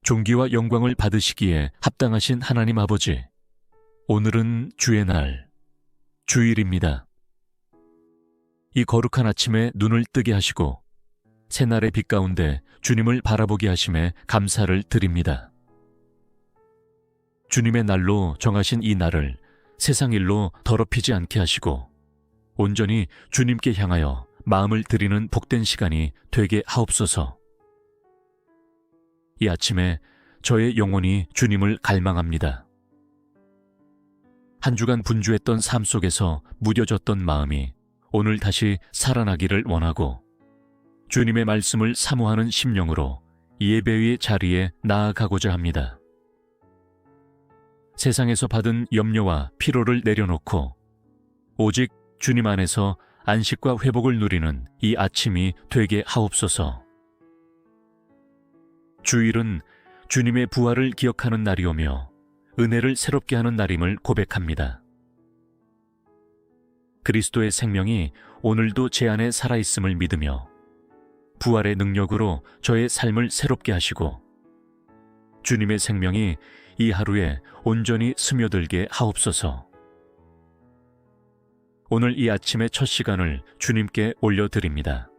존귀와 영광을 받으시기에 합당하신 하나님 아버지, 오늘은 주의 날, 주일입니다. 이 거룩한 아침에 눈을 뜨게 하시고 새날의 빛 가운데 주님을 바라보게 하심에 감사를 드립니다. 주님의 날로 정하신 이 날을 세상 일로 더럽히지 않게 하시고 온전히 주님께 향하여 마음을 드리는 복된 시간이 되게 하옵소서. 이 아침에 저의 영혼이 주님을 갈망합니다. 한 주간 분주했던 삶 속에서 무뎌졌던 마음이 오늘 다시 살아나기를 원하고 주님의 말씀을 사모하는 심령으로 예배의 자리에 나아가고자 합니다. 세상에서 받은 염려와 피로를 내려놓고 오직 주님 안에서 안식과 회복을 누리는 이 아침이 되게 하옵소서. 주일은 주님의 부활을 기억하는 날이오며 은혜를 새롭게 하는 날임을 고백합니다. 그리스도의 생명이 오늘도 제 안에 살아있음을 믿으며 부활의 능력으로 저의 삶을 새롭게 하시고 주님의 생명이 이 하루에 온전히 스며들게 하옵소서. 오늘 이 아침의 첫 시간을 주님께 올려드립니다.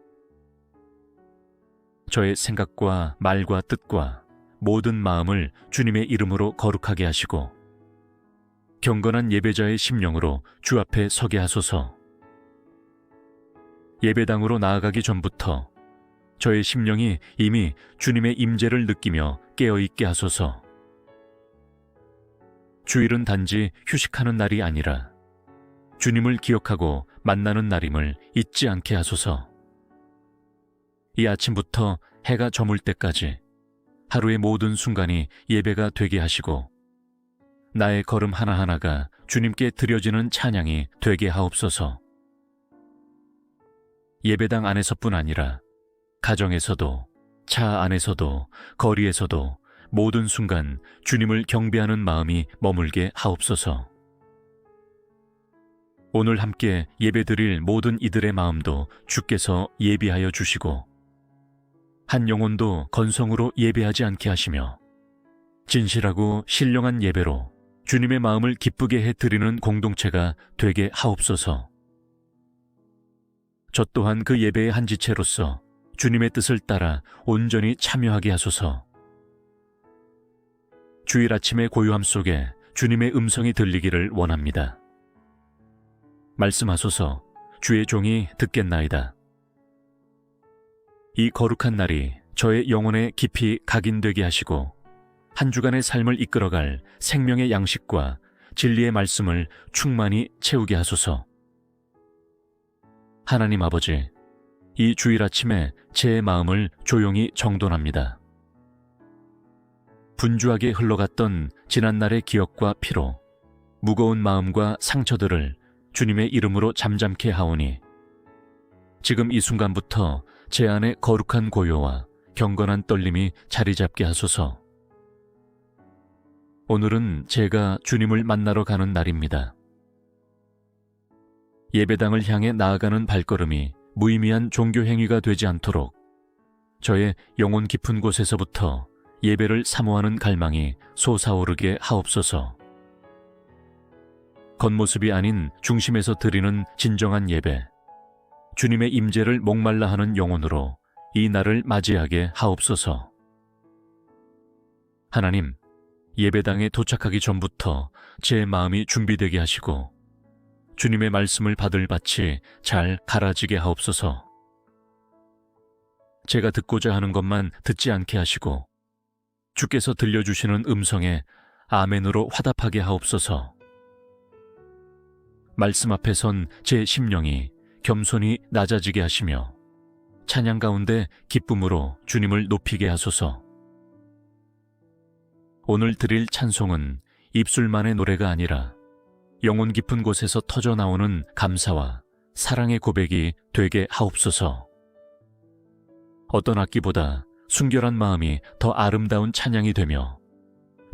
저의 생각과 말과 뜻과 모든 마음을 주님의 이름으로 거룩하게 하시고 경건한 예배자의 심령으로 주 앞에 서게 하소서. 예배당으로 나아가기 전부터 저의 심령이 이미 주님의 임재를 느끼며 깨어있게 하소서. 주일은 단지 휴식하는 날이 아니라 주님을 기억하고 만나는 날임을 잊지 않게 하소서. 이 아침부터 해가 저물 때까지 하루의 모든 순간이 예배가 되게 하시고 나의 걸음 하나하나가 주님께 드려지는 찬양이 되게 하옵소서. 예배당 안에서뿐 아니라 가정에서도 차 안에서도 거리에서도 모든 순간 주님을 경배하는 마음이 머물게 하옵소서. 오늘 함께 예배드릴 모든 이들의 마음도 주께서 예비하여 주시고 한 영혼도 건성으로 예배하지 않게 하시며 진실하고 신령한 예배로 주님의 마음을 기쁘게 해드리는 공동체가 되게 하옵소서. 저 또한 그 예배의 한 지체로서 주님의 뜻을 따라 온전히 참여하게 하소서. 주일 아침의 고요함 속에 주님의 음성이 들리기를 원합니다. 말씀하소서. 주의 종이 듣겠나이다. 이 거룩한 날이 저의 영혼에 깊이 각인되게 하시고 한 주간의 삶을 이끌어갈 생명의 양식과 진리의 말씀을 충만히 채우게 하소서. 하나님 아버지, 이 주일 아침에 제 마음을 조용히 정돈합니다. 분주하게 흘러갔던 지난날의 기억과 피로, 무거운 마음과 상처들을 주님의 이름으로 잠잠케 하오니 지금 이 순간부터 제 안에 거룩한 고요와 경건한 떨림이 자리 잡게 하소서. 오늘은 제가 주님을 만나러 가는 날입니다. 예배당을 향해 나아가는 발걸음이 무의미한 종교 행위가 되지 않도록 저의 영혼 깊은 곳에서부터 예배를 사모하는 갈망이 솟아오르게 하옵소서. 겉모습이 아닌 중심에서 드리는 진정한 예배, 주님의 임재를 목말라 하는 영혼으로 이 날을 맞이하게 하옵소서. 하나님, 예배당에 도착하기 전부터 제 마음이 준비되게 하시고 주님의 말씀을 받을 밭이 잘 갈아지게 하옵소서. 제가 듣고자 하는 것만 듣지 않게 하시고 주께서 들려주시는 음성에 아멘으로 화답하게 하옵소서. 말씀 앞에 선 제 심령이 겸손히 낮아지게 하시며 찬양 가운데 기쁨으로 주님을 높이게 하소서. 오늘 드릴 찬송은 입술만의 노래가 아니라 영혼 깊은 곳에서 터져 나오는 감사와 사랑의 고백이 되게 하옵소서. 어떤 악기보다 순결한 마음이 더 아름다운 찬양이 되며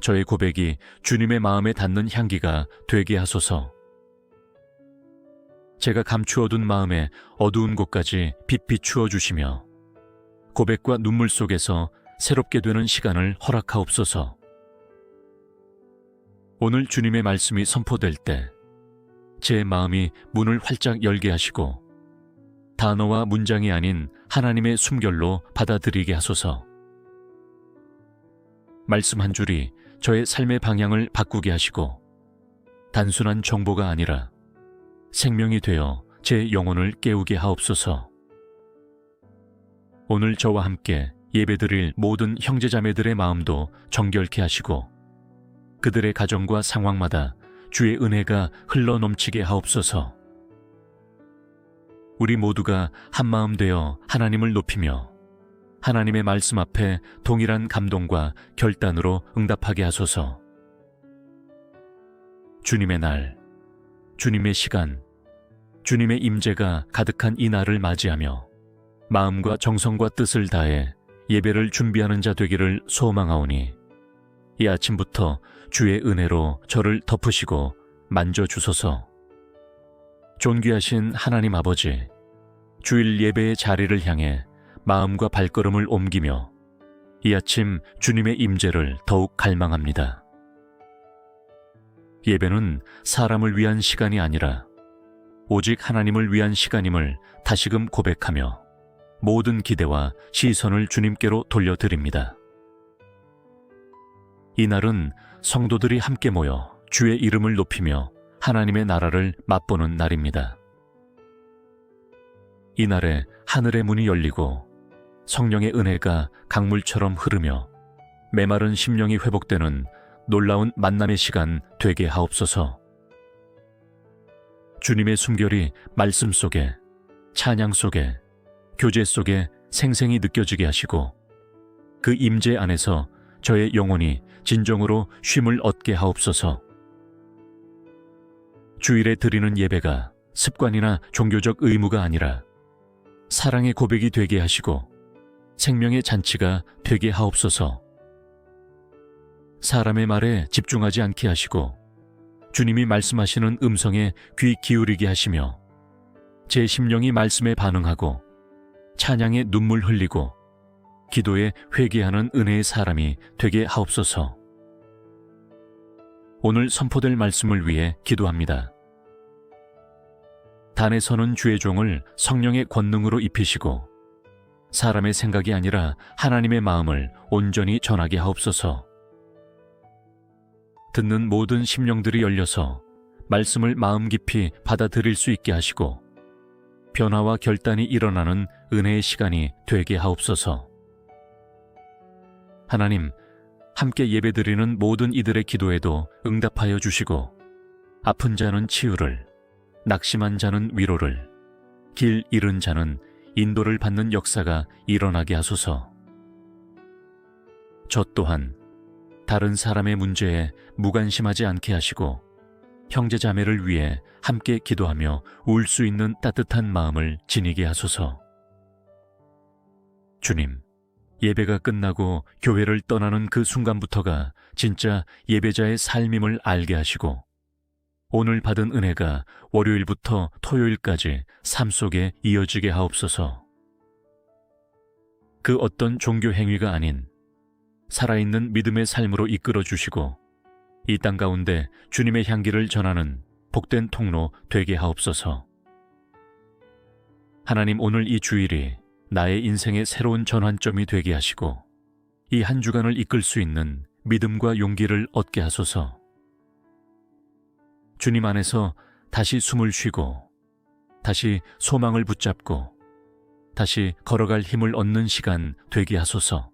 저의 고백이 주님의 마음에 닿는 향기가 되게 하소서. 제가 감추어둔 마음의 어두운 곳까지 빛 비추어 주시며 고백과 눈물 속에서 새롭게 되는 시간을 허락하옵소서. 오늘 주님의 말씀이 선포될 때 제 마음이 문을 활짝 열게 하시고 단어와 문장이 아닌 하나님의 숨결로 받아들이게 하소서. 말씀 한 줄이 저의 삶의 방향을 바꾸게 하시고 단순한 정보가 아니라 생명이 되어 제 영혼을 깨우게 하옵소서. 오늘 저와 함께 예배드릴 모든 형제자매들의 마음도 정결케 하시고 그들의 가정과 상황마다 주의 은혜가 흘러넘치게 하옵소서. 우리 모두가 한마음 되어 하나님을 높이며 하나님의 말씀 앞에 동일한 감동과 결단으로 응답하게 하소서. 주님의 날, 주님의 시간, 주님의 임재가 가득한 이 날을 맞이하며 마음과 정성과 뜻을 다해 예배를 준비하는 자 되기를 소망하오니 이 아침부터 주의 은혜로 저를 덮으시고 만져주소서. 존귀하신 하나님 아버지, 주일 예배의 자리를 향해 마음과 발걸음을 옮기며 이 아침 주님의 임재를 더욱 갈망합니다. 예배는 사람을 위한 시간이 아니라 오직 하나님을 위한 시간임을 다시금 고백하며 모든 기대와 시선을 주님께로 돌려드립니다. 이날은 성도들이 함께 모여 주의 이름을 높이며 하나님의 나라를 맛보는 날입니다. 이날에 하늘의 문이 열리고 성령의 은혜가 강물처럼 흐르며 메마른 심령이 회복되는 놀라운 만남의 시간 되게 하옵소서. 주님의 숨결이 말씀 속에, 찬양 속에, 교제 속에 생생히 느껴지게 하시고 그 임재 안에서 저의 영혼이 진정으로 쉼을 얻게 하옵소서. 주일에 드리는 예배가 습관이나 종교적 의무가 아니라 사랑의 고백이 되게 하시고 생명의 잔치가 되게 하옵소서. 사람의 말에 집중하지 않게 하시고 주님이 말씀하시는 음성에 귀 기울이게 하시며 제 심령이 말씀에 반응하고 찬양에 눈물 흘리고 기도에 회개하는 은혜의 사람이 되게 하옵소서. 오늘 선포될 말씀을 위해 기도합니다. 단에 서는 주의 종을 성령의 권능으로 입히시고 사람의 생각이 아니라 하나님의 마음을 온전히 전하게 하옵소서. 듣는 모든 심령들이 열려서 말씀을 마음 깊이 받아들일 수 있게 하시고 변화와 결단이 일어나는 은혜의 시간이 되게 하옵소서. 하나님, 함께 예배드리는 모든 이들의 기도에도 응답하여 주시고 아픈 자는 치유를, 낙심한 자는 위로를, 길 잃은 자는 인도를 받는 역사가 일어나게 하소서. 저 또한 다른 사람의 문제에 무관심하지 않게 하시고 형제자매를 위해 함께 기도하며 울 수 있는 따뜻한 마음을 지니게 하소서. 주님, 예배가 끝나고 교회를 떠나는 그 순간부터가 진짜 예배자의 삶임을 알게 하시고 오늘 받은 은혜가 월요일부터 토요일까지 삶 속에 이어지게 하옵소서. 그 어떤 종교 행위가 아닌 살아있는 믿음의 삶으로 이끌어 주시고 이 땅 가운데 주님의 향기를 전하는 복된 통로 되게 하옵소서. 하나님, 오늘 이 주일이 나의 인생의 새로운 전환점이 되게 하시고 이 한 주간을 이끌 수 있는 믿음과 용기를 얻게 하소서. 주님 안에서 다시 숨을 쉬고 다시 소망을 붙잡고 다시 걸어갈 힘을 얻는 시간 되게 하소서.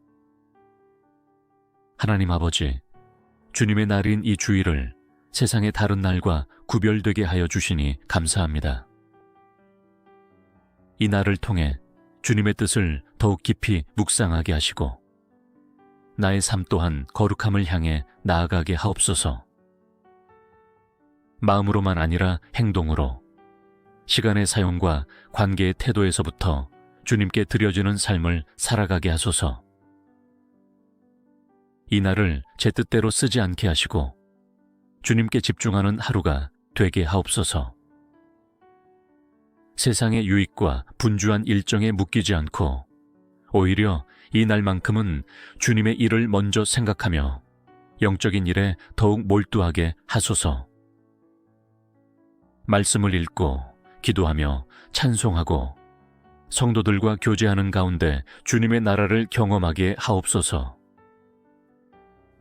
하나님 아버지, 주님의 날인 이 주일을 세상의 다른 날과 구별되게 하여 주시니 감사합니다. 이 날을 통해 주님의 뜻을 더욱 깊이 묵상하게 하시고 나의 삶 또한 거룩함을 향해 나아가게 하옵소서. 마음으로만 아니라 행동으로 시간의 사용과 관계의 태도에서부터 주님께 드려지는 삶을 살아가게 하소서. 이 날을 제 뜻대로 쓰지 않게 하시고 주님께 집중하는 하루가 되게 하옵소서. 세상의 유익과 분주한 일정에 묶이지 않고 오히려 이 날만큼은 주님의 일을 먼저 생각하며 영적인 일에 더욱 몰두하게 하소서. 말씀을 읽고 기도하며 찬송하고 성도들과 교제하는 가운데 주님의 나라를 경험하게 하옵소서.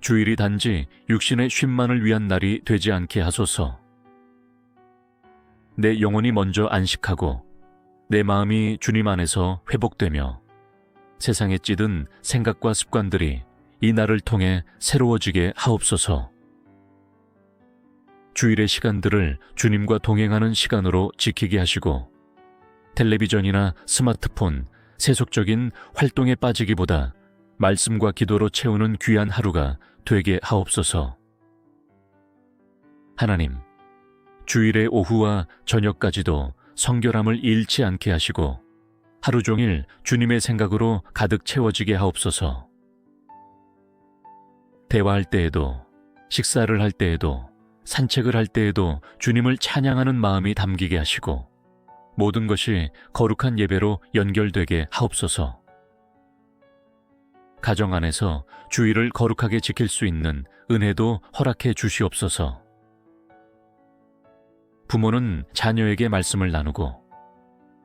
주일이 단지 육신의 쉼만을 위한 날이 되지 않게 하소서. 내 영혼이 먼저 안식하고 내 마음이 주님 안에서 회복되며 세상에 찌든 생각과 습관들이 이 날을 통해 새로워지게 하옵소서. 주일의 시간들을 주님과 동행하는 시간으로 지키게 하시고 텔레비전이나 스마트폰, 세속적인 활동에 빠지기보다 말씀과 기도로 채우는 귀한 하루가 되게 하옵소서. 하나님, 주일의 오후와 저녁까지도 성결함을 잃지 않게 하시고 하루 종일 주님의 생각으로 가득 채워지게 하옵소서. 대화할 때에도, 식사를 할 때에도, 산책을 할 때에도 주님을 찬양하는 마음이 담기게 하시고 모든 것이 거룩한 예배로 연결되게 하옵소서. 가정 안에서 주일을 거룩하게 지킬 수 있는 은혜도 허락해 주시옵소서. 부모는 자녀에게 말씀을 나누고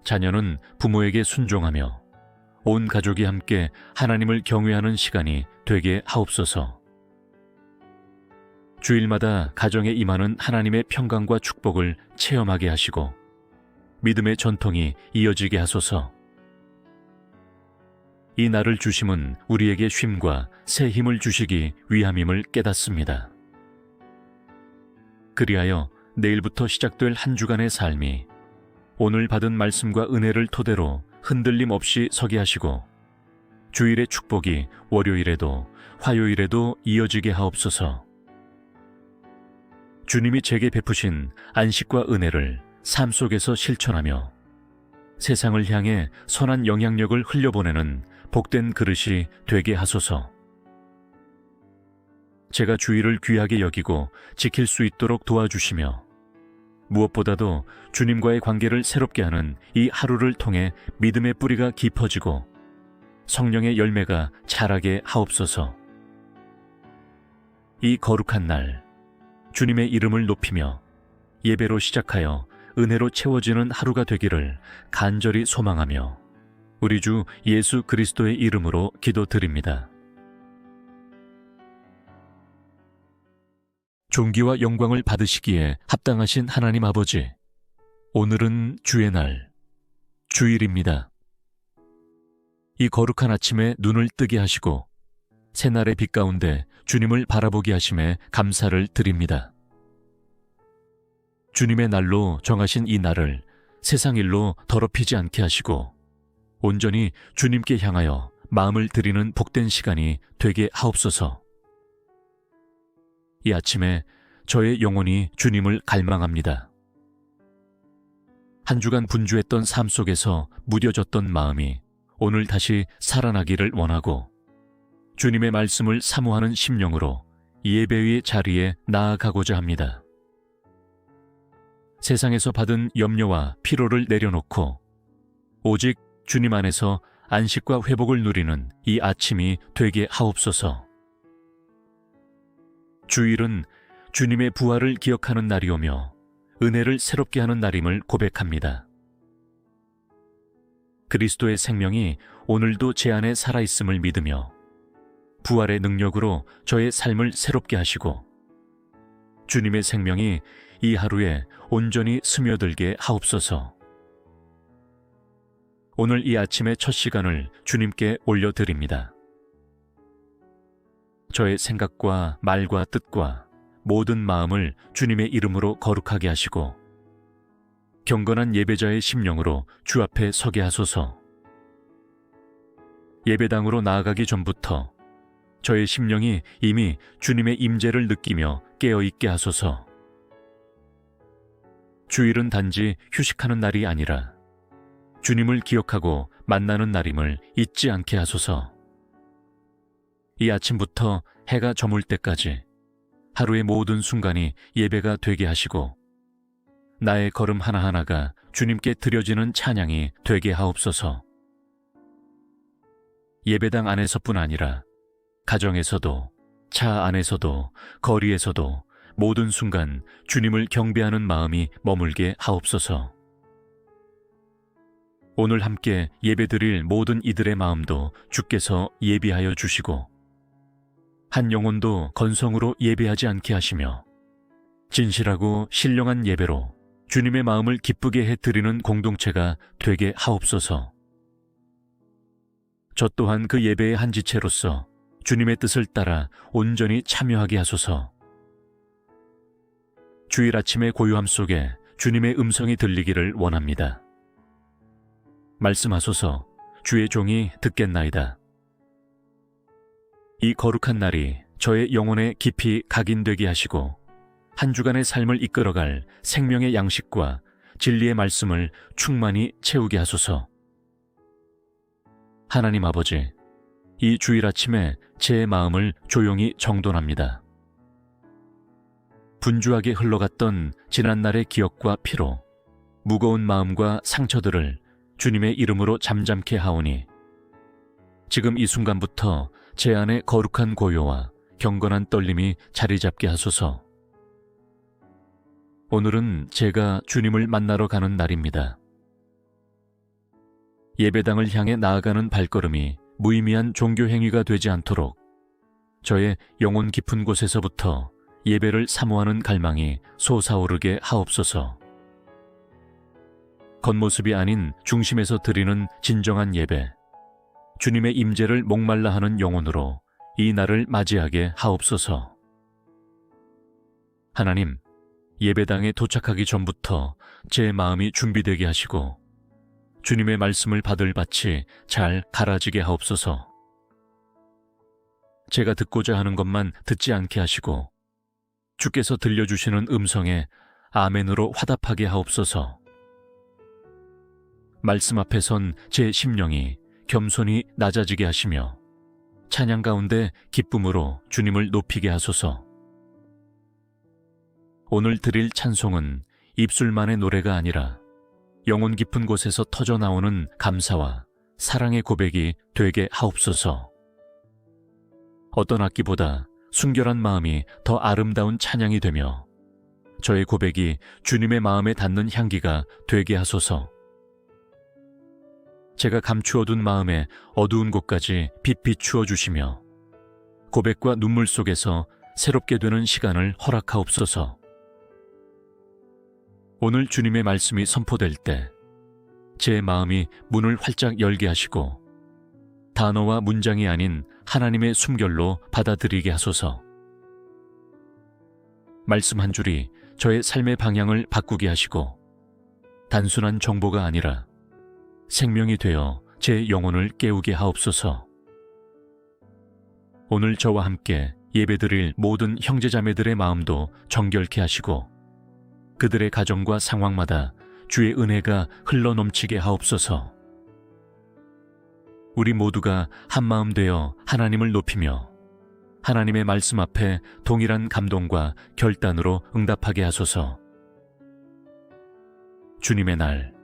자녀는 부모에게 순종하며 온 가족이 함께 하나님을 경외하는 시간이 되게 하옵소서. 주일마다 가정에 임하는 하나님의 평강과 축복을 체험하게 하시고 믿음의 전통이 이어지게 하소서. 이 날을 주심은 우리에게 쉼과 새 힘을 주시기 위함임을 깨닫습니다. 그리하여 내일부터 시작될 한 주간의 삶이 오늘 받은 말씀과 은혜를 토대로 흔들림 없이 서게 하시고 주일의 축복이 월요일에도 화요일에도 이어지게 하옵소서. 주님이 제게 베푸신 안식과 은혜를 삶 속에서 실천하며 세상을 향해 선한 영향력을 흘려보내는 복된 그릇이 되게 하소서. 제가 주일을 귀하게 여기고 지킬 수 있도록 도와주시며 무엇보다도 주님과의 관계를 새롭게 하는 이 하루를 통해 믿음의 뿌리가 깊어지고 성령의 열매가 자라게 하옵소서. 이 거룩한 날 주님의 이름을 높이며 예배로 시작하여 은혜로 채워지는 하루가 되기를 간절히 소망하며 우리 주 예수 그리스도의 이름으로 기도드립니다. 존귀와 영광을 받으시기에 합당하신 하나님 아버지, 오늘은 주의 날, 주일입니다. 이 거룩한 아침에 눈을 뜨게 하시고 새날의 빛 가운데 주님을 바라보게 하심에 감사를 드립니다. 주님의 날로 정하신 이 날을 세상 일로 더럽히지 않게 하시고 온전히 주님께 향하여 마음을 드리는 복된 시간이 되게 하옵소서. 이 아침에 저의 영혼이 주님을 갈망합니다. 한 주간 분주했던 삶 속에서 무뎌졌던 마음이 오늘 다시 살아나기를 원하고 주님의 말씀을 사모하는 심령으로 예배의 자리에 나아가고자 합니다. 세상에서 받은 염려와 피로를 내려놓고 오직 주님 안에서 안식과 회복을 누리는 이 아침이 되게 하옵소서. 주일은 주님의 부활을 기억하는 날이오며 은혜를 새롭게 하는 날임을 고백합니다. 그리스도의 생명이 오늘도 제 안에 살아있음을 믿으며 부활의 능력으로 저의 삶을 새롭게 하시고 주님의 생명이 이 하루에 온전히 스며들게 하옵소서. 오늘 이 아침의 첫 시간을 주님께 올려드립니다. 저의 생각과 말과 뜻과 모든 마음을 주님의 이름으로 거룩하게 하시고 경건한 예배자의 심령으로 주 앞에 서게 하소서. 예배당으로 나아가기 전부터 저의 심령이 이미 주님의 임재를 느끼며 깨어있게 하소서. 주일은 단지 휴식하는 날이 아니라 주님을 기억하고 만나는 날임을 잊지 않게 하소서. 이 아침부터 해가 저물 때까지 하루의 모든 순간이 예배가 되게 하시고 나의 걸음 하나하나가 주님께 드려지는 찬양이 되게 하옵소서. 예배당 안에서뿐 아니라 가정에서도, 차 안에서도, 거리에서도 모든 순간 주님을 경배하는 마음이 머물게 하옵소서. 오늘 함께 예배드릴 모든 이들의 마음도 주께서 예비하여 주시고 한 영혼도 건성으로 예배하지 않게 하시며 진실하고 신령한 예배로 주님의 마음을 기쁘게 해드리는 공동체가 되게 하옵소서. 저 또한 그 예배의 한 지체로서 주님의 뜻을 따라 온전히 참여하게 하소서. 주일 아침의 고요함 속에 주님의 음성이 들리기를 원합니다. 말씀하소서. 주의 종이 듣겠나이다. 이 거룩한 날이 저의 영혼에 깊이 각인되게 하시고 한 주간의 삶을 이끌어갈 생명의 양식과 진리의 말씀을 충만히 채우게 하소서. 하나님 아버지, 이 주일 아침에 제 마음을 조용히 정돈합니다. 분주하게 흘러갔던 지난날의 기억과 피로 무거운 마음과 상처들을 주님의 이름으로 잠잠케 하오니 지금 이 순간부터 제 안에 거룩한 고요와 경건한 떨림이 자리 잡게 하소서. 오늘은 제가 주님을 만나러 가는 날입니다. 예배당을 향해 나아가는 발걸음이 무의미한 종교 행위가 되지 않도록 저의 영혼 깊은 곳에서부터 예배를 사모하는 갈망이 솟아오르게 하옵소서. 겉모습이 아닌 중심에서 드리는 진정한 예배, 주님의 임재를 목말라 하는 영혼으로 이 날을 맞이하게 하옵소서. 하나님, 예배당에 도착하기 전부터 제 마음이 준비되게 하시고 주님의 말씀을 받을 밭이 잘 갈아지게 하옵소서. 제가 듣고자 하는 것만 듣지 않게 하시고 주께서 들려주시는 음성에 아멘으로 화답하게 하옵소서. 말씀 앞에 선 제 심령이 겸손히 낮아지게 하시며 찬양 가운데 기쁨으로 주님을 높이게 하소서. 오늘 드릴 찬송은 입술만의 노래가 아니라 영혼 깊은 곳에서 터져 나오는 감사와 사랑의 고백이 되게 하옵소서. 어떤 악기보다 순결한 마음이 더 아름다운 찬양이 되며 저의 고백이 주님의 마음에 닿는 향기가 되게 하소서. 제가 감추어둔 마음의 어두운 곳까지 빛 비추어 주시며 고백과 눈물 속에서 새롭게 되는 시간을 허락하옵소서. 오늘 주님의 말씀이 선포될 때 제 마음이 문을 활짝 열게 하시고 단어와 문장이 아닌 하나님의 숨결로 받아들이게 하소서. 말씀 한 줄이 저의 삶의 방향을 바꾸게 하시고 단순한 정보가 아니라 생명이 되어 제 영혼을 깨우게 하옵소서. 오늘 저와 함께 예배드릴 모든 형제자매들의 마음도 정결케 하시고 그들의 가정과 상황마다 주의 은혜가 흘러넘치게 하옵소서. 우리 모두가 한마음 되어 하나님을 높이며 하나님의 말씀 앞에 동일한 감동과 결단으로 응답하게 하소서. 주님의 날,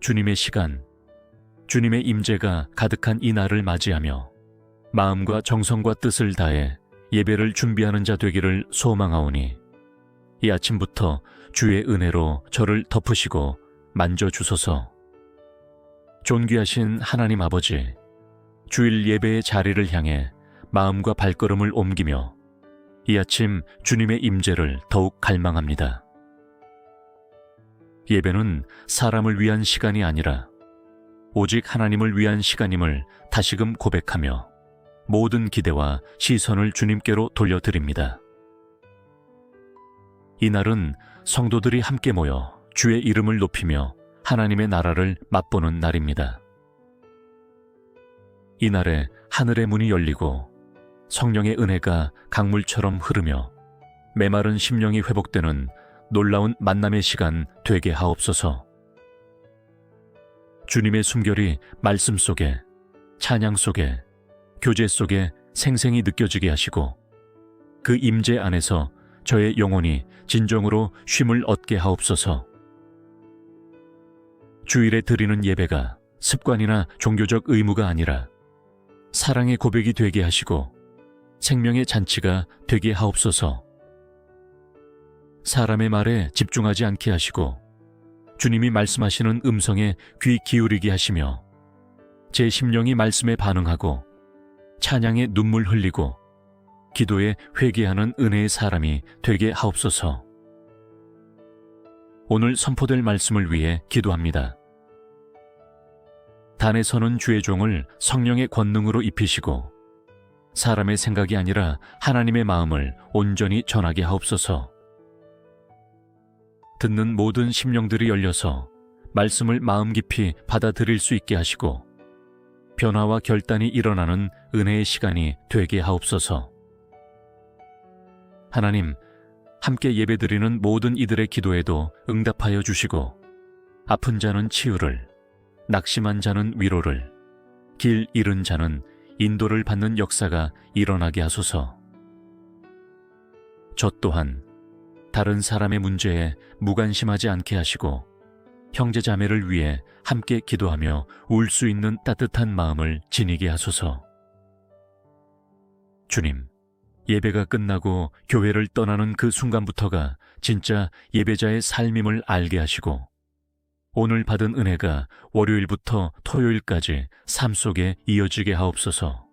주님의 시간, 주님의 임재가 가득한 이 날을 맞이하며 마음과 정성과 뜻을 다해 예배를 준비하는 자 되기를 소망하오니 이 아침부터 주의 은혜로 저를 덮으시고 만져주소서. 존귀하신 하나님 아버지, 주일 예배의 자리를 향해 마음과 발걸음을 옮기며 이 아침 주님의 임재를 더욱 갈망합니다. 예배는 사람을 위한 시간이 아니라 오직 하나님을 위한 시간임을 다시금 고백하며 모든 기대와 시선을 주님께로 돌려드립니다. 이날은 성도들이 함께 모여 주의 이름을 높이며 하나님의 나라를 맛보는 날입니다. 이날에 하늘의 문이 열리고 성령의 은혜가 강물처럼 흐르며 메마른 심령이 회복되는 놀라운 만남의 시간 되게 하옵소서. 주님의 숨결이 말씀 속에, 찬양 속에, 교제 속에 생생히 느껴지게 하시고 그 임재 안에서 저의 영혼이 진정으로 쉼을 얻게 하옵소서. 주일에 드리는 예배가 습관이나 종교적 의무가 아니라 사랑의 고백이 되게 하시고 생명의 잔치가 되게 하옵소서. 사람의 말에 집중하지 않게 하시고 주님이 말씀하시는 음성에 귀 기울이게 하시며 제 심령이 말씀에 반응하고 찬양에 눈물 흘리고 기도에 회개하는 은혜의 사람이 되게 하옵소서. 오늘 선포될 말씀을 위해 기도합니다. 단에 서는 주의 종을 성령의 권능으로 입히시고 사람의 생각이 아니라 하나님의 마음을 온전히 전하게 하옵소서. 듣는 모든 심령들이 열려서 말씀을 마음 깊이 받아들일 수 있게 하시고 변화와 결단이 일어나는 은혜의 시간이 되게 하옵소서. 하나님, 함께 예배드리는 모든 이들의 기도에도 응답하여 주시고 아픈 자는 치유를, 낙심한 자는 위로를, 길 잃은 자는 인도를 받는 역사가 일어나게 하소서. 저 또한 다른 사람의 문제에 무관심하지 않게 하시고 형제 자매를 위해 함께 기도하며 울 수 있는 따뜻한 마음을 지니게 하소서. 주님, 예배가 끝나고 교회를 떠나는 그 순간부터가 진짜 예배자의 삶임을 알게 하시고 오늘 받은 은혜가 월요일부터 토요일까지 삶 속에 이어지게 하옵소서.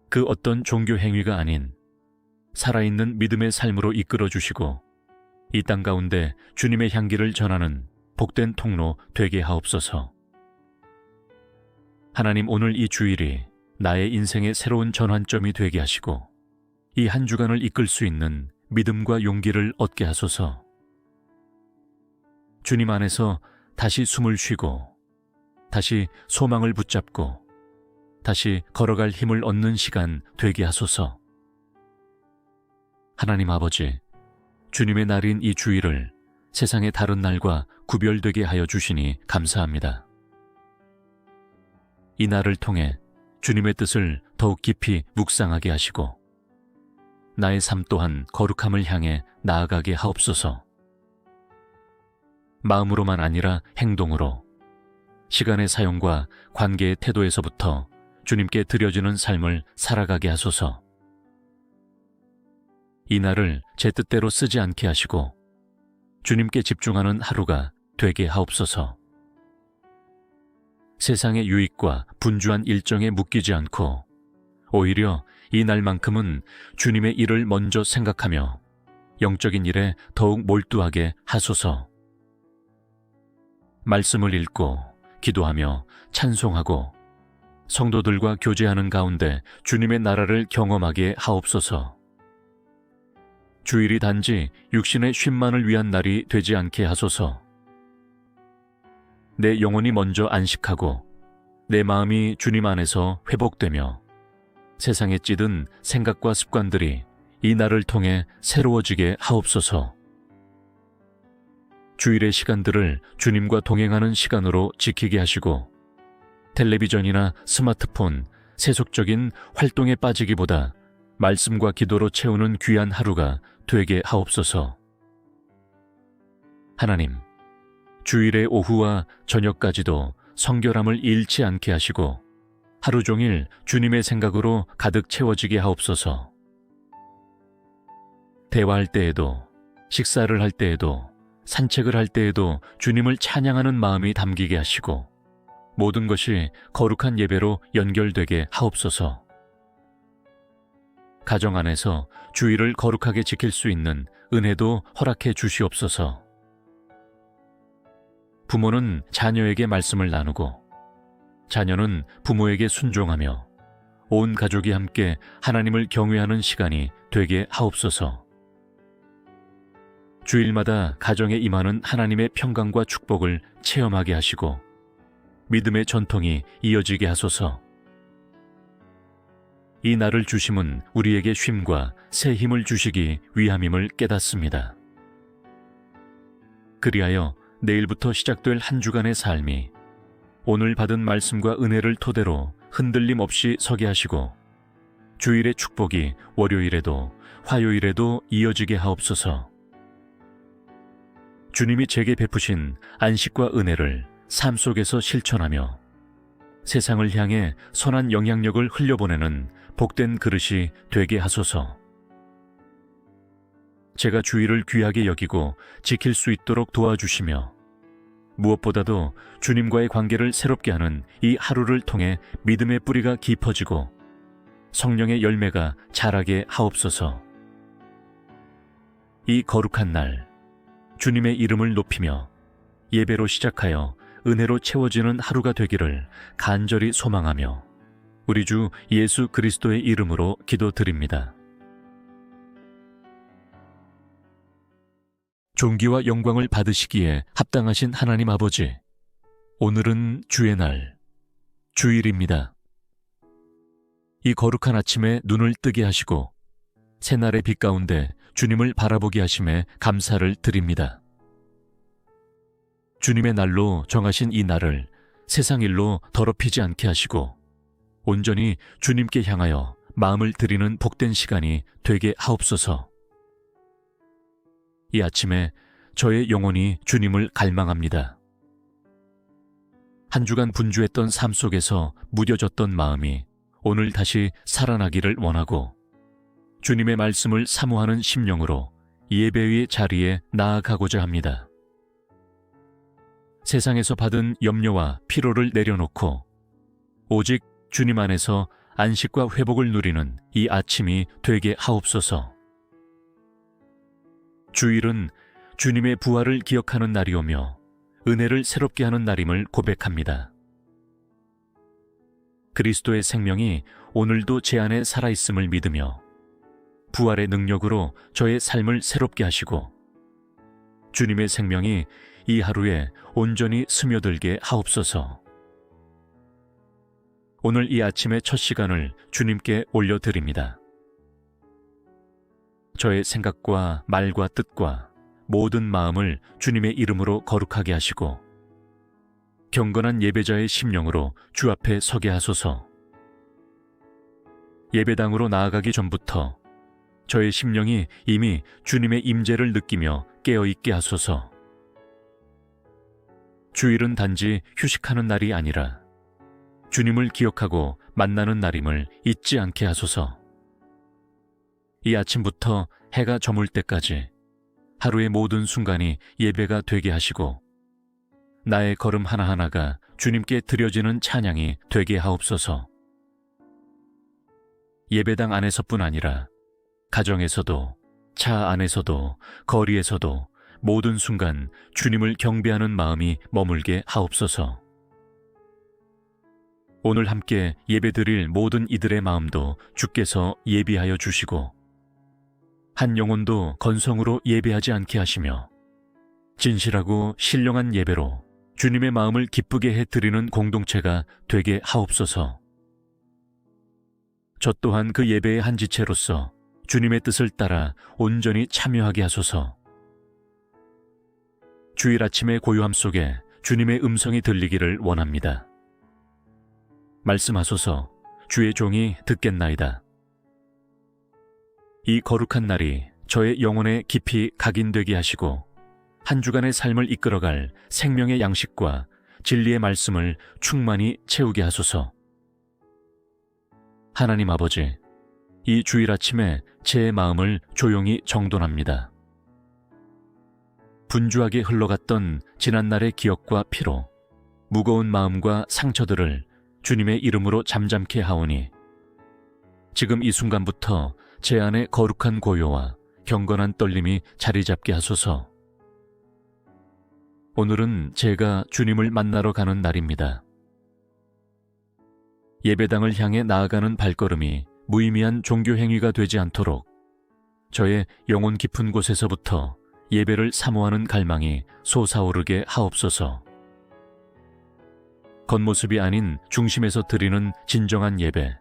그 어떤 종교 행위가 아닌 살아있는 믿음의 삶으로 이끌어 주시고 이 땅 가운데 주님의 향기를 전하는 복된 통로 되게 하옵소서. 하나님, 오늘 이 주일이 나의 인생의 새로운 전환점이 되게 하시고 이 한 주간을 이끌 수 있는 믿음과 용기를 얻게 하소서. 주님 안에서 다시 숨을 쉬고 다시 소망을 붙잡고 다시 걸어갈 힘을 얻는 시간 되게 하소서. 하나님 아버지, 주님의 날인 이 주일을 세상의 다른 날과 구별되게 하여 주시니 감사합니다. 이 날을 통해 주님의 뜻을 더욱 깊이 묵상하게 하시고 나의 삶 또한 거룩함을 향해 나아가게 하옵소서. 마음으로만 아니라 행동으로 시간의 사용과 관계의 태도에서부터 주님께 드려지는 삶을 살아가게 하소서. 이 날을 제 뜻대로 쓰지 않게 하시고 주님께 집중하는 하루가 되게 하옵소서. 세상의 유익과 분주한 일정에 묶이지 않고 오히려 이 날만큼은 주님의 일을 먼저 생각하며 영적인 일에 더욱 몰두하게 하소서. 말씀을 읽고 기도하며 찬송하고 성도들과 교제하는 가운데 주님의 나라를 경험하게 하옵소서. 주일이 단지 육신의 쉼만을 위한 날이 되지 않게 하소서. 내 영혼이 먼저 안식하고 내 마음이 주님 안에서 회복되며 세상에 찌든 생각과 습관들이 이 날을 통해 새로워지게 하옵소서. 주일의 시간들을 주님과 동행하는 시간으로 지키게 하시고 텔레비전이나 스마트폰, 세속적인 활동에 빠지기보다 말씀과 기도로 채우는 귀한 하루가 되게 하옵소서. 하나님, 주일의 오후와 저녁까지도 성결함을 잃지 않게 하시고 하루 종일 주님의 생각으로 가득 채워지게 하옵소서. 대화할 때에도, 식사를 할 때에도, 산책을 할 때에도 주님을 찬양하는 마음이 담기게 하시고 모든 것이 거룩한 예배로 연결되게 하옵소서. 가정 안에서 주일을 거룩하게 지킬 수 있는 은혜도 허락해 주시옵소서. 부모는 자녀에게 말씀을 나누고 자녀는 부모에게 순종하며 온 가족이 함께 하나님을 경외하는 시간이 되게 하옵소서. 주일마다 가정에 임하는 하나님의 평강과 축복을 체험하게 하시고 믿음의 전통이 이어지게 하소서. 이 날을 주심은 우리에게 쉼과 새 힘을 주시기 위함임을 깨닫습니다. 그리하여 내일부터 시작될 한 주간의 삶이 오늘 받은 말씀과 은혜를 토대로 흔들림 없이 서게 하시고 주일의 축복이 월요일에도 화요일에도 이어지게 하옵소서. 주님이 제게 베푸신 안식과 은혜를 삶 속에서 실천하며 세상을 향해 선한 영향력을 흘려보내는 복된 그릇이 되게 하소서. 제가 주의를 귀하게 여기고 지킬 수 있도록 도와주시며 무엇보다도 주님과의 관계를 새롭게 하는 이 하루를 통해 믿음의 뿌리가 깊어지고 성령의 열매가 자라게 하옵소서. 이 거룩한 날 주님의 이름을 높이며 예배로 시작하여 은혜로 채워지는 하루가 되기를 간절히 소망하며 우리 주 예수 그리스도의 이름으로 기도드립니다. 존귀와 영광을 받으시기에 합당하신 하나님 아버지, 오늘은 주의 날, 주일입니다. 이 거룩한 아침에 눈을 뜨게 하시고 새날의 빛 가운데 주님을 바라보게 하심에 감사를 드립니다. 주님의 날로 정하신 이 날을 세상 일로 더럽히지 않게 하시고 온전히 주님께 향하여 마음을 드리는 복된 시간이 되게 하옵소서. 이 아침에 저의 영혼이 주님을 갈망합니다. 한 주간 분주했던 삶 속에서 무뎌졌던 마음이 오늘 다시 살아나기를 원하고 주님의 말씀을 사모하는 심령으로 예배의 자리에 나아가고자 합니다. 세상에서 받은 염려와 피로를 내려놓고 오직 주님 안에서 안식과 회복을 누리는 이 아침이 되게 하옵소서. 주일은 주님의 부활을 기억하는 날이오며 은혜를 새롭게 하는 날임을 고백합니다. 그리스도의 생명이 오늘도 제 안에 살아있음을 믿으며 부활의 능력으로 저의 삶을 새롭게 하시고 주님의 생명이 이 하루에 온전히 스며들게 하옵소서. 오늘 이 아침의 첫 시간을 주님께 올려드립니다. 저의 생각과 말과 뜻과 모든 마음을 주님의 이름으로 거룩하게 하시고 경건한 예배자의 심령으로 주 앞에 서게 하소서. 예배당으로 나아가기 전부터 저의 심령이 이미 주님의 임재를 느끼며 깨어있게 하소서. 주일은 단지 휴식하는 날이 아니라 주님을 기억하고 만나는 날임을 잊지 않게 하소서. 이 아침부터 해가 저물 때까지 하루의 모든 순간이 예배가 되게 하시고 나의 걸음 하나하나가 주님께 드려지는 찬양이 되게 하옵소서. 예배당 안에서뿐 아니라 가정에서도 차 안에서도 거리에서도 모든 순간 주님을 경배하는 마음이 머물게 하옵소서. 오늘 함께 예배드릴 모든 이들의 마음도 주께서 예비하여 주시고 한 영혼도 건성으로 예배하지 않게 하시며 진실하고 신령한 예배로 주님의 마음을 기쁘게 해드리는 공동체가 되게 하옵소서. 저 또한 그 예배의 한 지체로서 주님의 뜻을 따라 온전히 참여하게 하소서. 주일 아침의 고요함 속에 주님의 음성이 들리기를 원합니다. 말씀하소서. 주의 종이 듣겠나이다. 이 거룩한 날이 저의 영혼에 깊이 각인되게 하시고 한 주간의 삶을 이끌어갈 생명의 양식과 진리의 말씀을 충만히 채우게 하소서. 하나님 아버지, 이 주일 아침에 제 마음을 조용히 정돈합니다. 분주하게 흘러갔던 지난날의 기억과 피로, 무거운 마음과 상처들을 주님의 이름으로 잠잠케 하오니 지금 이 순간부터 제 안에 거룩한 고요와 경건한 떨림이 자리 잡게 하소서. 오늘은 제가 주님을 만나러 가는 날입니다. 예배당을 향해 나아가는 발걸음이 무의미한 종교 행위가 되지 않도록 저의 영혼 깊은 곳에서부터 예배를 사모하는 갈망이 솟아오르게 하옵소서. 겉모습이 아닌 중심에서 드리는 진정한 예배,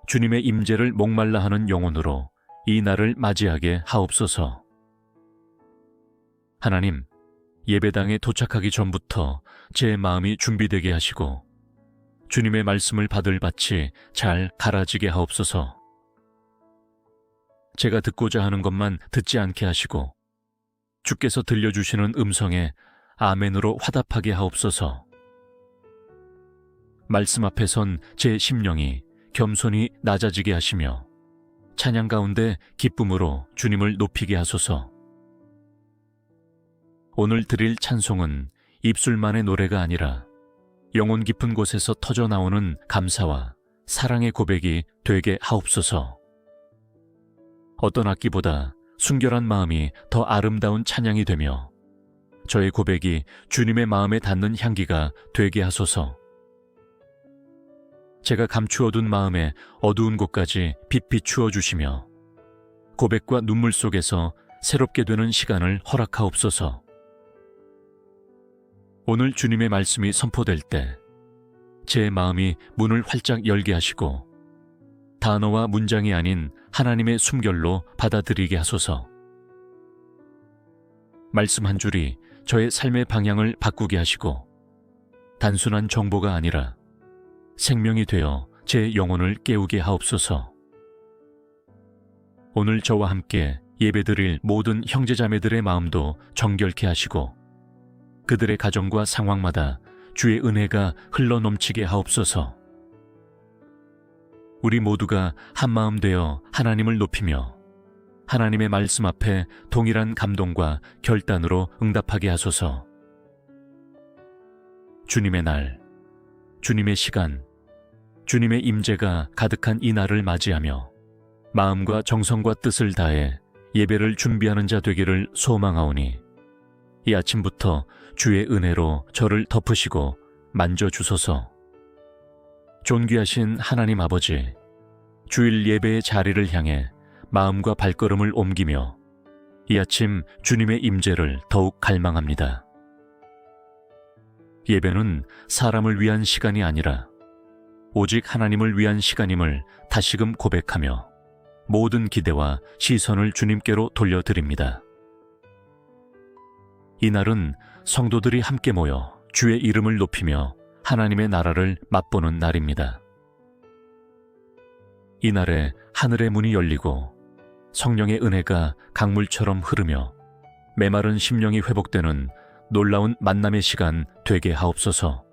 주님의 임재를 목말라 하는 영혼으로 이 날을 맞이하게 하옵소서. 하나님, 예배당에 도착하기 전부터 제 마음이 준비되게 하시고 주님의 말씀을 받을 밭이 잘 갈아지게 하옵소서. 제가 듣고자 하는 것만 듣지 않게 하시고 주께서 들려주시는 음성에 아멘으로 화답하게 하옵소서. 말씀 앞에 선 제 심령이 겸손히 낮아지게 하시며 찬양 가운데 기쁨으로 주님을 높이게 하소서. 오늘 드릴 찬송은 입술만의 노래가 아니라 영혼 깊은 곳에서 터져 나오는 감사와 사랑의 고백이 되게 하옵소서. 어떤 악기보다 순결한 마음이 더 아름다운 찬양이 되며 저의 고백이 주님의 마음에 닿는 향기가 되게 하소서. 제가 감추어둔 마음의 어두운 곳까지 빛 비추어 주시며 고백과 눈물 속에서 새롭게 되는 시간을 허락하옵소서. 오늘 주님의 말씀이 선포될 때 제 마음이 문을 활짝 열게 하시고 단어와 문장이 아닌 하나님의 숨결로 받아들이게 하소서. 말씀 한 줄이 저의 삶의 방향을 바꾸게 하시고 단순한 정보가 아니라 생명이 되어 제 영혼을 깨우게 하옵소서. 오늘 저와 함께 예배드릴 모든 형제자매들의 마음도 정결케 하시고 그들의 가정과 상황마다 주의 은혜가 흘러넘치게 하옵소서. 우리 모두가 한마음 되어 하나님을 높이며 하나님의 말씀 앞에 동일한 감동과 결단으로 응답하게 하소서. 주님의 날, 주님의 시간, 주님의 임재가 가득한 이 날을 맞이하며 마음과 정성과 뜻을 다해 예배를 준비하는 자 되기를 소망하오니 이 아침부터 주의 은혜로 저를 덮으시고 만져주소서. 존귀하신 하나님 아버지, 주일 예배의 자리를 향해 마음과 발걸음을 옮기며 이 아침 주님의 임재를 더욱 갈망합니다. 예배는 사람을 위한 시간이 아니라 오직 하나님을 위한 시간임을 다시금 고백하며 모든 기대와 시선을 주님께로 돌려드립니다. 이날은 성도들이 함께 모여 주의 이름을 높이며 하나님의 나라를 맛보는 날입니다. 이날에 하늘의 문이 열리고 성령의 은혜가 강물처럼 흐르며 메마른 심령이 회복되는 놀라운 만남의 시간 되게 하옵소서.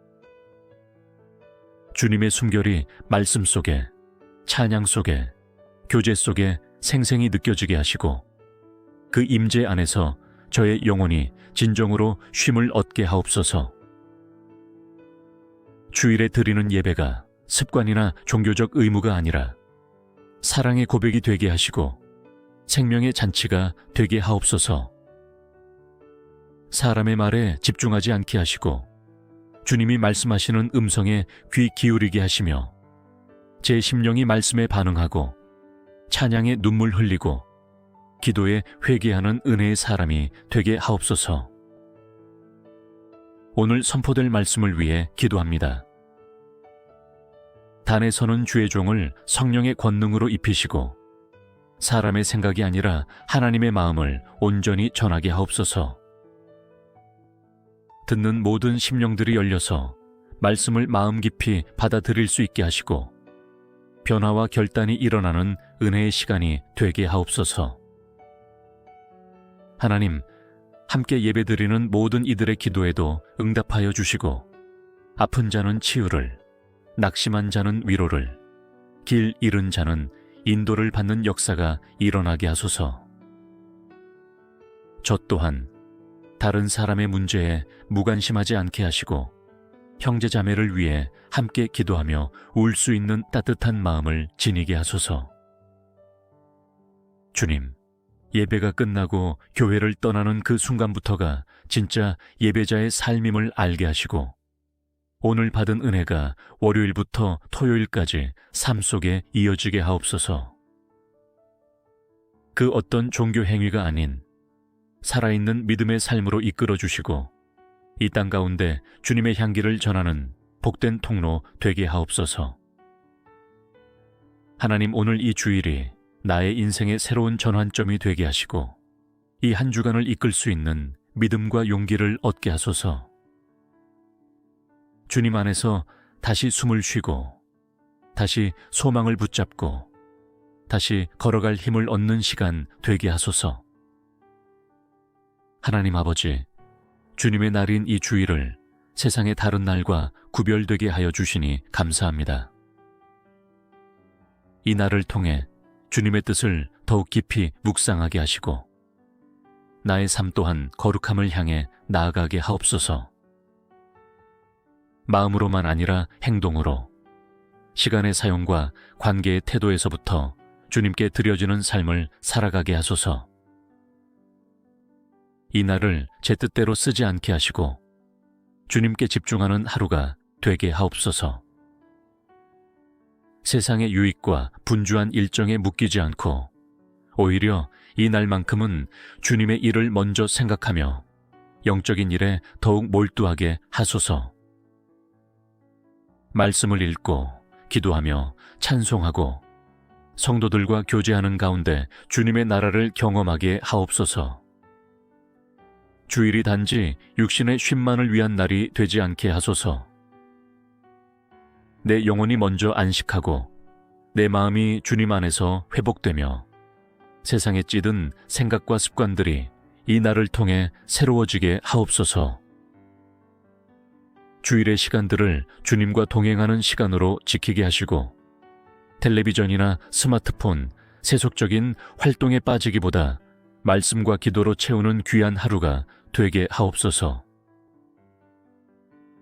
주님의 숨결이 말씀 속에, 찬양 속에, 교제 속에 생생히 느껴지게 하시고 그 임재 안에서 저의 영혼이 진정으로 쉼을 얻게 하옵소서. 주일에 드리는 예배가 습관이나 종교적 의무가 아니라 사랑의 고백이 되게 하시고 생명의 잔치가 되게 하옵소서. 사람의 말에 집중하지 않게 하시고 주님이 말씀하시는 음성에 귀 기울이게 하시며 제 심령이 말씀에 반응하고 찬양에 눈물 흘리고 기도에 회개하는 은혜의 사람이 되게 하옵소서. 오늘 선포될 말씀을 위해 기도합니다. 단에 서는 주의 종을 성령의 권능으로 입히시고 사람의 생각이 아니라 하나님의 마음을 온전히 전하게 하옵소서. 듣는 모든 심령들이 열려서 말씀을 마음 깊이 받아들일 수 있게 하시고 변화와 결단이 일어나는 은혜의 시간이 되게 하옵소서. 하나님, 함께 예배드리는 모든 이들의 기도에도 응답하여 주시고 아픈 자는 치유를, 낙심한 자는 위로를, 길 잃은 자는 인도를 받는 역사가 일어나게 하소서. 저 또한 다른 사람의 문제에 무관심하지 않게 하시고 형제자매를 위해 함께 기도하며 울 수 있는 따뜻한 마음을 지니게 하소서. 주님, 예배가 끝나고 교회를 떠나는 그 순간부터가 진짜 예배자의 삶임을 알게 하시고 오늘 받은 은혜가 월요일부터 토요일까지 삶 속에 이어지게 하옵소서. 그 어떤 종교 행위가 아닌 살아있는 믿음의 삶으로 이끌어 주시고 이 땅 가운데 주님의 향기를 전하는 복된 통로 되게 하옵소서. 하나님, 오늘 이 주일이 나의 인생의 새로운 전환점이 되게 하시고 이 한 주간을 이끌 수 있는 믿음과 용기를 얻게 하소서. 주님 안에서 다시 숨을 쉬고 다시 소망을 붙잡고 다시 걸어갈 힘을 얻는 시간 되게 하소서. 하나님 아버지, 주님의 날인 이 주일을 세상의 다른 날과 구별되게 하여 주시니 감사합니다. 이 날을 통해 주님의 뜻을 더욱 깊이 묵상하게 하시고 나의 삶 또한 거룩함을 향해 나아가게 하옵소서. 마음으로만 아니라 행동으로, 시간의 사용과 관계의 태도에서부터 주님께 드려지는 삶을 살아가게 하소서. 이 날을 제 뜻대로 쓰지 않게 하시고 주님께 집중하는 하루가 되게 하옵소서. 세상의 유익과 분주한 일정에 묶이지 않고 오히려 이 날만큼은 주님의 일을 먼저 생각하며 영적인 일에 더욱 몰두하게 하소서. 말씀을 읽고 기도하며 찬송하고 성도들과 교제하는 가운데 주님의 나라를 경험하게 하옵소서. 주일이 단지 육신의 쉼만을 위한 날이 되지 않게 하소서. 내 영혼이 먼저 안식하고 내 마음이 주님 안에서 회복되며 세상에 찌든 생각과 습관들이 이 날을 통해 새로워지게 하옵소서. 주일의 시간들을 주님과 동행하는 시간으로 지키게 하시고 텔레비전이나 스마트폰, 세속적인 활동에 빠지기보다 말씀과 기도로 채우는 귀한 하루가 되게 하옵소서.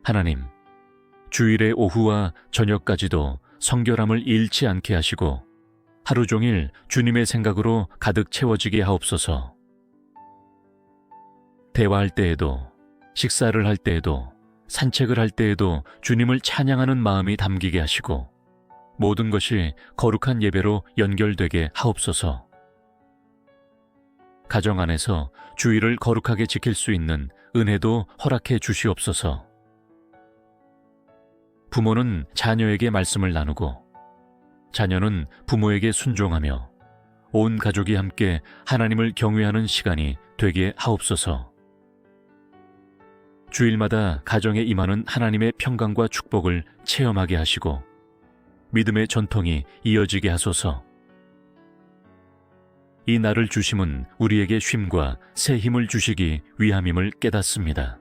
하나님, 주일의 오후와 저녁까지도 성결함을 잃지 않게 하시고 하루 종일 주님의 생각으로 가득 채워지게 하옵소서. 대화할 때에도, 식사를 할 때에도, 산책을 할 때에도 주님을 찬양하는 마음이 담기게 하시고 모든 것이 거룩한 예배로 연결되게 하옵소서. 가정 안에서 주일을 거룩하게 지킬 수 있는 은혜도 허락해 주시옵소서. 부모는 자녀에게 말씀을 나누고 자녀는 부모에게 순종하며 온 가족이 함께 하나님을 경외하는 시간이 되게 하옵소서. 주일마다 가정에 임하는 하나님의 평강과 축복을 체험하게 하시고 믿음의 전통이 이어지게 하소서. 이 날을 주심은 우리에게 쉼과 새 힘을 주시기 위함임을 깨닫습니다.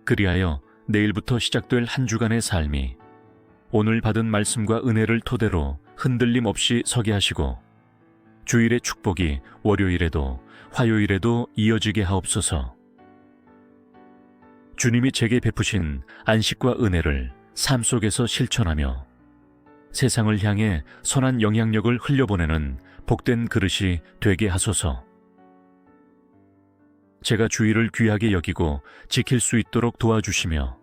그리하여 내일부터 시작될 한 주간의 삶이 오늘 받은 말씀과 은혜를 토대로 흔들림 없이 서게 하시고 주일의 축복이 월요일에도 화요일에도 이어지게 하옵소서. 주님이 제게 베푸신 안식과 은혜를 삶 속에서 실천하며 세상을 향해 선한 영향력을 흘려보내는 복된 그릇이 되게 하소서. 제가 주일을 귀하게 여기고 지킬 수 있도록 도와주시며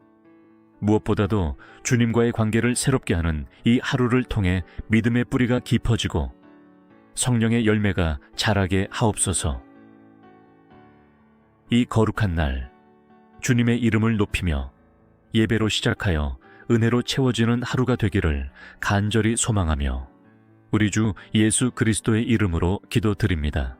무엇보다도 주님과의 관계를 새롭게 하는 이 하루를 통해 믿음의 뿌리가 깊어지고 성령의 열매가 자라게 하옵소서. 이 거룩한 날 주님의 이름을 높이며 예배로 시작하여 은혜로 채워지는 하루가 되기를 간절히 소망하며 우리 주 예수 그리스도의 이름으로 기도드립니다.